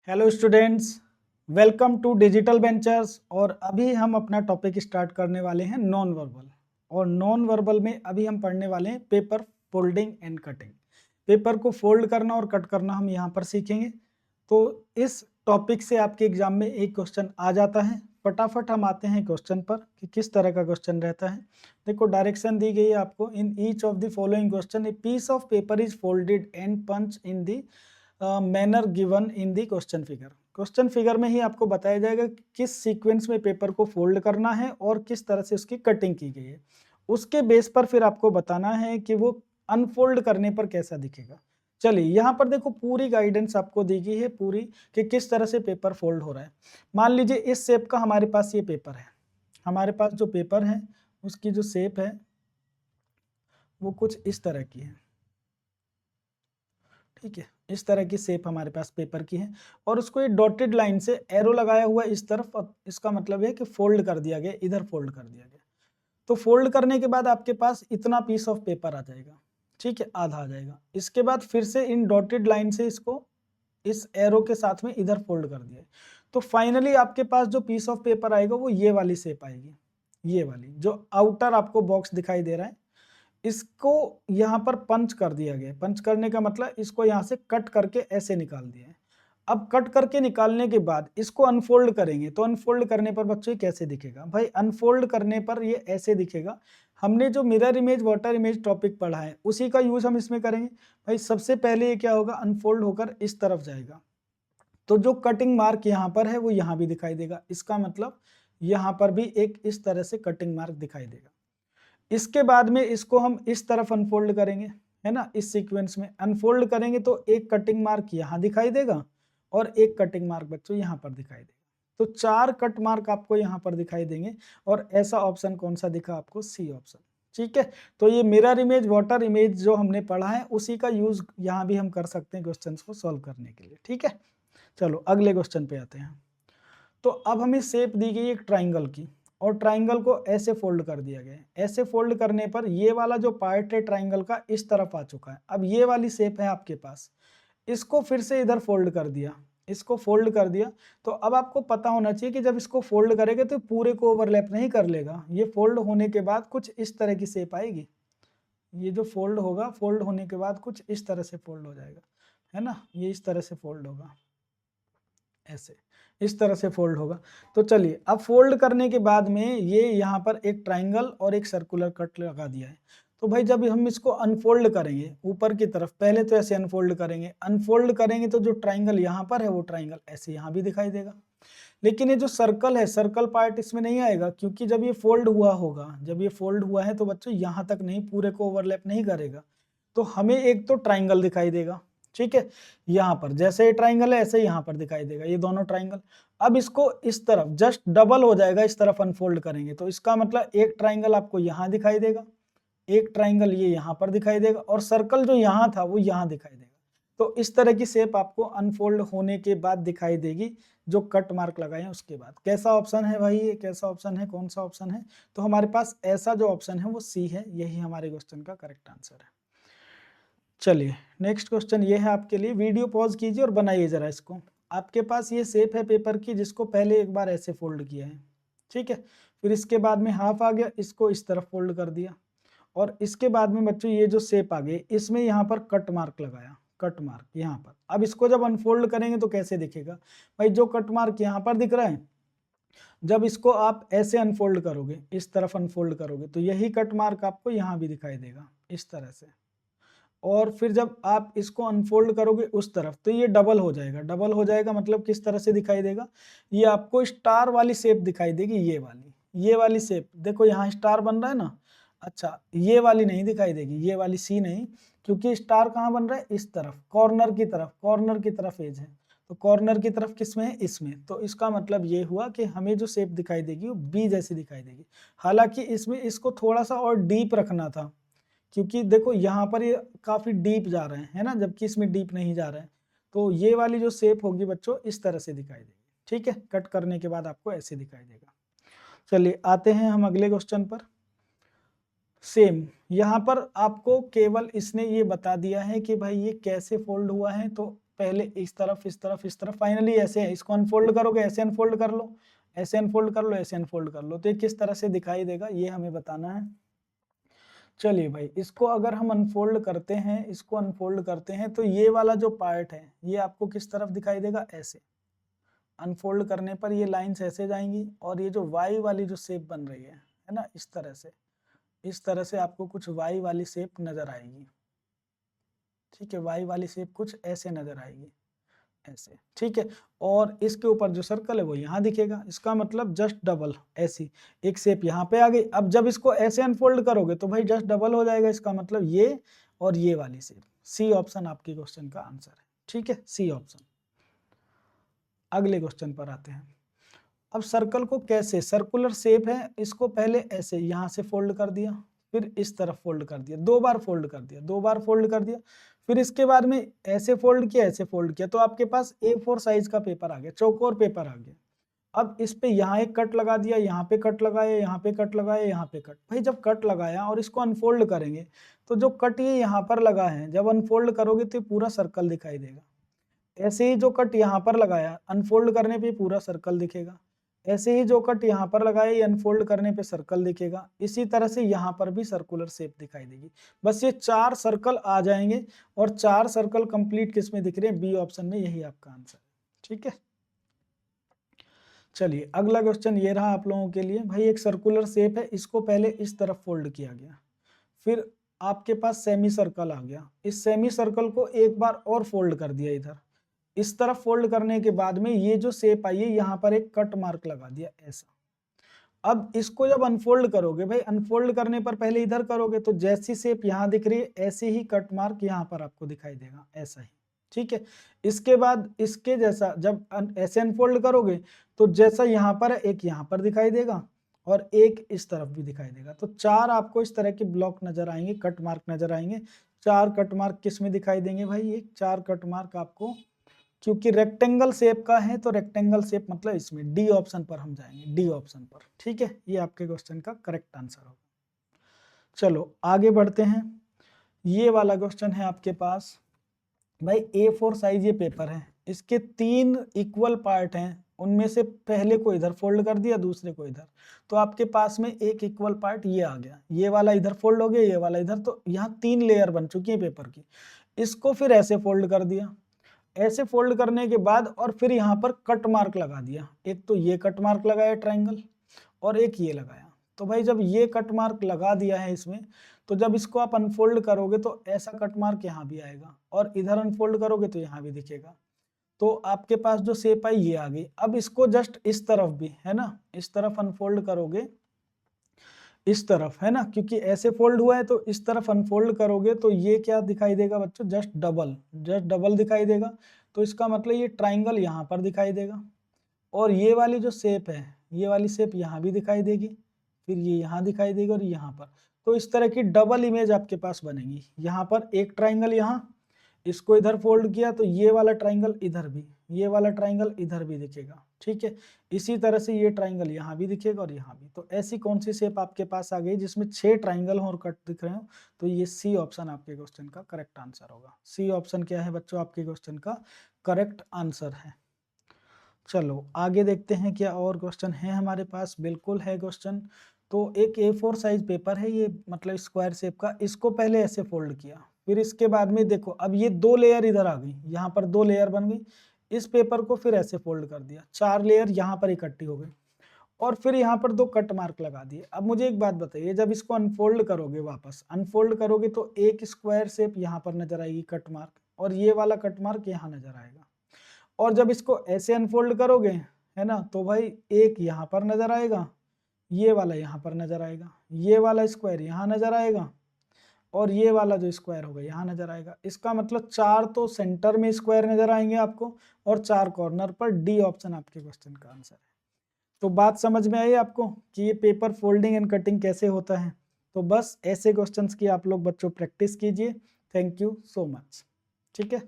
Hello students, welcome to Digital Ventures. और अभी हम अपना टॉपिक स्टार्ट करने वाले हैं नॉन वर्बल। और नॉन वर्बल में अभी हम पढ़ने वाले हैं paper folding and cutting. Paper को फोल्ड करना और कट करना हम यहाँ पर सीखेंगे। तो इस टॉपिक से आपके एग्जाम में एक क्वेश्चन आ जाता है। फटाफट हम आते हैं क्वेश्चन पर कि किस तरह का क्वेश्चन रहता है। देखो, डायरेक्शन दी गई है आपको। In each of the following question a piece of paper is folded and punch in the manner given in the question figure. Question figure में ही आपको बताया जाएगा कि किस सीक्वेंस में पेपर को फोल्ड करना है और किस तरह से उसकी कटिंग की गई है। उसके बेस पर फिर आपको बताना है कि वो अनफोल्ड करने पर कैसा दिखेगा। चलिए, यहाँ पर देखो, पूरी गाइडेंस आपको दी गई है पूरी कि किस तरह से पेपर फोल्ड हो रहा है। मान लीजिए इस शेप का हमारे पास ये पेपर है। हमारे पास जो पेपर है उसकी जो शेप है वो कुछ इस तरह की है। ठीक है, इस तरह की शेप हमारे पास पेपर की है और उसको ये डॉटेड लाइन से एरो लगाया हुआ है इस तरफ। अब इसका मतलब है कि फोल्ड कर दिया गया, इधर फोल्ड कर दिया गया। तो फोल्ड करने के बाद आपके पास इतना पीस ऑफ पेपर आ जाएगा। ठीक है, आधा आ जाएगा। इसके बाद फिर से इन डॉटेड लाइन से इसको इस एरो के साथ में इधर फोल्ड कर दिया। तो फाइनली आपके पास जो पीस ऑफ पेपर आएगा वो ये वाली शेप आएगी। ये वाली जो आउटर आपको बॉक्स दिखाई दे रहा है, इसको यहाँ पर पंच कर दिया गया। पंच करने का मतलब इसको यहाँ से कट करके ऐसे निकाल दिया है। अब कट करके निकालने के बाद इसको अनफोल्ड करेंगे तो अनफोल्ड करने पर बच्चों कैसे दिखेगा? भाई अनफोल्ड करने पर ये ऐसे दिखेगा। हमने जो mirror image water image topic पढ़ा है उसी का यूज हम इसमें करेंगे। भाई सबसे पहले ये क्या होगा, अनफोल्ड होकर इस तरफ जाएगा। तो जो कटिंग मार्क यहाँ पर है वो यहाँ भी दिखाई देगा। इसका मतलब यहाँ पर भी एक इस तरह से कटिंग मार्क दिखाई देगा। इसके बाद में इसको हम इस तरफ अनफोल्ड करेंगे, है ना। इस सीक्वेंस में अनफोल्ड करेंगे तो एक कटिंग मार्क यहाँ दिखाई देगा और एक कटिंग मार्क बच्चों यहाँ पर दिखाई देगा। तो 4 कट मार्क आपको यहाँ पर दिखाई देंगे। और ऐसा ऑप्शन कौन सा दिखा आपको? C option. ठीक है, तो ये मिरर इमेज वाटर इमेज जो हमने पढ़ा है उसी का यूज यहाँ भी हम कर सकते हैं क्वेश्चन को सॉल्व करने के लिए। ठीक है, चलो अगले क्वेश्चन पे आते हैं। तो अब हमें शेप दी गई एक ट्राइंगल की और ट्राइंगल को ऐसे फोल्ड कर दिया गया है। ऐसे फोल्ड करने पर ये वाला जो पार्ट है ट्राइंगल का इस तरफ आ चुका है। अब ये वाली शेप है आपके पास, इसको फिर से इधर फोल्ड कर दिया। इसको फोल्ड कर दिया तो अब आपको पता होना चाहिए कि जब इसको फोल्ड करेंगे तो पूरे को ओवरलैप नहीं कर लेगा। ये फोल्ड होने के बाद कुछ इस तरह की शेप आएगी। ये जो फोल्ड होगा, फोल्ड होने के बाद कुछ इस तरह से फोल्ड हो जाएगा, है ना। ये इस तरह से फोल्ड होगा, ऐसे इस तरह से फोल्ड होगा। तो चलिए, अब फोल्ड करने के बाद में ये यहाँ पर एक ट्राइंगल और एक सर्कुलर कट लगा दिया है। तो भाई जब हम इसको अनफोल्ड करेंगे ऊपर की तरफ, पहले तो ऐसे अनफोल्ड करेंगे। अनफोल्ड करेंगे तो जो ट्राइंगल यहाँ पर है वो ट्राइंगल ऐसे यहाँ भी दिखाई देगा। लेकिन ये जो सर्कल है, सर्कल पार्ट इसमें नहीं आएगा क्योंकि जब ये फोल्ड हुआ होगा, जब ये फोल्ड हुआ है तो बच्चों यहाँ तक नहीं, पूरे को ओवरलैप नहीं करेगा। तो हमें एक तो ट्राइंगल दिखाई देगा। ठीक है, यहाँ पर जैसे ये ट्राइंगल है ऐसे यहाँ पर दिखाई देगा, ये दोनों ट्राइंगल। अब इसको इस तरफ जस्ट डबल हो जाएगा, इस तरफ अनफोल्ड करेंगे तो इसका मतलब एक ट्राइंगल आपको यहाँ दिखाई देगा, एक ट्राइंगल ये यहाँ पर दिखाई देगा और सर्कल जो यहाँ था वो यहाँ दिखाई देगा। तो इस तरह की शेप आपको अनफोल्ड होने के बाद दिखाई देगी, जो कट मार्क लगाए हैं उसके बाद। कैसा ऑप्शन है भाई ये? कैसा ऑप्शन है? कौन सा ऑप्शन है? तो हमारे पास ऐसा जो ऑप्शन है वो सी है। यही हमारे क्वेश्चन का करेक्ट आंसर है। चलिए नेक्स्ट क्वेश्चन ये है आपके लिए। वीडियो पॉज कीजिए और बनाइए जरा इसको। आपके पास ये शेप है पेपर की जिसको पहले एक बार ऐसे फोल्ड किया है। ठीक है, फिर इसके बाद में हाफ आ गया, इसको इस तरफ फोल्ड कर दिया और इसके बाद में बच्चों ये जो शेप आ गई इसमें यहाँ पर कट मार्क लगाया, कट मार्क यहाँ पर। अब इसको जब अनफोल्ड करेंगे तो कैसे दिखेगा? भाई जो कट मार्क यहाँ पर दिख रहा है, जब इसको आप ऐसे अनफोल्ड करोगे, इस तरफ अनफोल्ड करोगे तो यही कट मार्क आपको यहाँ भी दिखाई देगा इस तरह से। और फिर जब आप इसको अनफोल्ड करोगे उस तरफ तो ये डबल हो जाएगा। डबल हो जाएगा मतलब किस तरह से दिखाई देगा? ये आपको स्टार वाली शेप दिखाई देगी, ये वाली शेप। देखो यहाँ स्टार बन रहा है ना। अच्छा, ये वाली नहीं दिखाई देगी, ये वाली सी नहीं, क्योंकि स्टार कहाँ बन रहा है? इस तरफ, कॉर्नर की तरफ, कॉर्नर की तरफ एज है। तो कॉर्नर की तरफ किसमें है? इसमें। तो इसका मतलब ये हुआ कि हमें जो शेप दिखाई देगी वो बी जैसी दिखाई देगी। हालांकि इसमें इसको थोड़ा सा और डीप रखना था, क्योंकि देखो यहाँ पर ये काफी डीप जा रहे हैं, है ना, जबकि इसमें डीप नहीं जा रहे हैं। तो ये वाली जो शेप होगी बच्चों इस तरह से दिखाई देगी। ठीक है, कट करने के बाद आपको ऐसे दिखाई देगा। चलिए आते हैं हम अगले क्वेश्चन पर। सेम यहाँ पर आपको केवल इसने ये बता दिया है कि भाई ये कैसे फोल्ड हुआ है। तो पहले इस तरफ इस तरफ इस तरफ, फाइनली ऐसे है। इसको अनफोल्ड करोगे, ऐसे अनफोल्ड कर लो, ऐसे अनफोल्ड कर लो, ऐसे अनफोल्ड कर लो, तो ये किस तरह से दिखाई देगा ये हमें बताना है। चलिए भाई, इसको अगर हम अनफोल्ड करते हैं, इसको अनफोल्ड करते हैं, तो ये वाला जो पार्ट है ये आपको किस तरफ दिखाई देगा, ऐसे। अनफोल्ड करने पर ये लाइंस ऐसे जाएंगी और ये जो वाई वाली जो शेप बन रही है ना, इस तरह से आपको कुछ वाई वाली शेप नजर आएगी। ठीक है, वाई वाली शेप कुछ ऐसे नजर आएगी, ऐसे। ठीक है, और इसके ऊपर जो सर्कल है वो यहाँ दिखेगा। इसका मतलब जस्ट डबल, ऐसी एक शेप यहाँ पे आ गई। अब जब इसको ऐसे अनफोल्ड करोगे तो भाई जस्ट डबल हो जाएगा। इसका मतलब ये और ये वाली शेप। सी ऑप्शन आपके क्वेश्चन का आंसर है। ठीक है, सी ऑप्शन। अगले क्वेश्चन पर आते हैं। अब सर्कल को कैसे, सर्कुलर शेप है, इसको पहले ऐसे यहाँ से फोल्ड कर दिया, फिर इस तरफ फोल्ड कर दिया, 2 बार फोल्ड कर दिया, 2 बार फोल्ड कर दिया, फिर इसके बाद में ऐसे फोल्ड किया, ऐसे फोल्ड किया, तो आपके पास A4 साइज का पेपर आ गया, चौकोर पेपर आ गया। अब इस पे यहाँ एक कट लगा दिया, यहाँ पे कट लगाया, यहाँ पे कट लगाया, यहाँ पे कट। भाई जब कट लगाया और इसको अनफोल्ड करेंगे तो जो कट ये यहाँ पर लगा है, जब अनफोल्ड करोगे तो पूरा सर्कल दिखाई देगा। ऐसे ही जो कट यहाँ पर लगाया, अनफोल्ड करने पे पूरा सर्कल दिखेगा। ऐसे ही जो कट यहाँ पर लगाया, ये अनफोल्ड करने पे सर्कल दिखेगा। इसी तरह से यहाँ पर भी सर्कुलर शेप दिखाई देगी। बस ये 4 सर्कल आ जाएंगे और 4 सर्कल कंप्लीट किस में दिख रहे हैं, बी ऑप्शन में, यही आपका आंसर है। ठीक है, चलिए अगला क्वेश्चन ये रहा आप लोगों के लिए। भाई एक सर्कुलर शेप है, इसको पहले इस तरफ फोल्ड किया गया, फिर आपके पास सेमी सर्कल आ गया। इस सेमी सर्कल को एक बार और फोल्ड कर दिया इधर। इस तरफ फोल्ड करने के बाद में ये जो शेप आई है, यहाँ पर एक कट मार्क लगा दिया ऐसा। अब इसको जब अनफोल्ड करोगे, भाई अनफोल्ड करने पर पहले इधर करोगे तो जैसी शेप यहाँ दिख रही है, ऐसे ही कट मार्क यहाँ पर आपको दिखाई देगा, ऐसा ही। ठीक है, इसके बाद इसके जैसा जब ऐसे अनफोल्ड करोगे तो जैसा यहाँ पर है, एक यहाँ पर दिखाई देगा और एक इस तरफ भी दिखाई देगा। तो 4 आपको इस तरह के ब्लॉक नजर आएंगे, कट मार्क नजर आएंगे। 4 कट मार्क किस में दिखाई देंगे भाई, ये 4 कट मार्क आपको, क्योंकि रेक्टेंगल शेप का है तो रेक्टेंगल शेप मतलब इसमें डी ऑप्शन पर हम जाएंगे, डी ऑप्शन पर। ठीक है, ये आपके क्वेश्चन का करेक्ट आंसर होगा। चलो आगे बढ़ते हैं। ये वाला क्वेश्चन है आपके पास। भाई A4 साइज ये पेपर है, इसके 3 इक्वल पार्ट हैं, उनमें से पहले को इधर फोल्ड कर दिया, दूसरे को इधर, तो आपके पास में एक इक्वल पार्ट ये आ गया। ये वाला इधर फोल्ड हो गया, ये वाला इधर, तो यहाँ 3 लेयर बन चुकी है पेपर की। इसको फिर ऐसे फोल्ड कर दिया, ऐसे फोल्ड करने के बाद और फिर यहाँ पर कट मार्क लगा दिया। एक तो ये कट मार्क लगाया ट्रायंगल और एक ये लगाया। तो भाई जब ये कट मार्क लगा दिया है इसमें, तो जब इसको आप अनफोल्ड करोगे तो ऐसा कट मार्क यहाँ भी आएगा और इधर अनफोल्ड करोगे तो यहाँ भी दिखेगा। तो आपके पास जो शेप आई ये आ गई। अब इसको जस्ट इस तरफ भी है ना, इस तरफ अनफोल्ड करोगे, इस तरफ है ना, क्योंकि ऐसे फोल्ड हुआ है तो इस तरफ अनफोल्ड करोगे तो ये क्या दिखाई देगा बच्चों, जस्ट डबल दिखाई देगा। तो इसका मतलब ये ट्राइंगल यहाँ पर दिखाई देगा और ये वाली जो शेप है, ये वाली शेप यहाँ भी दिखाई देगी, फिर ये यहाँ दिखाई देगी और यहाँ पर। तो इस तरह की डबल इमेज आपके पास बनेगी। यहाँ पर एक ट्राइंगल, यहाँ इसको इधर फोल्ड किया तो ये वाला ट्राइंगल इधर भी, ये वाला ट्राइंगल इधर भी दिखेगा। ठीक है, इसी तरह से ये ट्राइंगल यहाँ भी दिखेगा और यहाँ भी। तो ऐसी कौन सी शेप आपके पास आ गई जिसमें 6 ट्राइंगल हो और कट दिख रहे हो, तो ये सी ऑप्शन आपके क्वेश्चन का करेक्ट आंसर होगा। सी ऑप्शन क्या है बच्चों, आपके क्वेश्चन का करेक्ट आंसर है। चलो आगे देखते हैं क्या और क्वेश्चन है हमारे पास। बिल्कुल है क्वेश्चन। तो एक A4 साइज पेपर है ये, मतलब स्क्वायर शेप का, इसको पहले ऐसे फोल्ड किया, फिर इसके बाद में देखो अब ये 2 लेयर इधर आ गई, यहाँ पर 2 लेयर बन गई। इस पेपर को फिर ऐसे फोल्ड कर दिया, 4 लेयर यहाँ पर इकट्ठी हो गई और फिर यहाँ पर 2 कट मार्क लगा दिए। अब मुझे एक बात बताइए, जब इसको अनफोल्ड करोगे, वापस अनफोल्ड करोगे तो एक स्क्वायर शेप यहाँ पर नजर आएगी कट मार्क, और ये वाला कट मार्क यहाँ नजर आएगा। और जब इसको ऐसे अनफोल्ड करोगे है ना, तो भाई एक यहाँ पर नजर आएगा, ये वाला यहाँ पर नजर आएगा, ये वाला स्क्वायर यहाँ नजर आएगा और ये वाला जो स्क्वायर होगा यहाँ नजर आएगा। इसका मतलब 4 तो सेंटर में स्क्वायर नजर आएंगे आपको और 4 कॉर्नर पर। डी ऑप्शन आपके क्वेश्चन का आंसर है। तो बात समझ में आई आपको कि ये पेपर फोल्डिंग एंड कटिंग कैसे होता है। तो बस ऐसे क्वेश्चंस की आप लोग बच्चों प्रैक्टिस कीजिए। Thank you so much. ठीक है।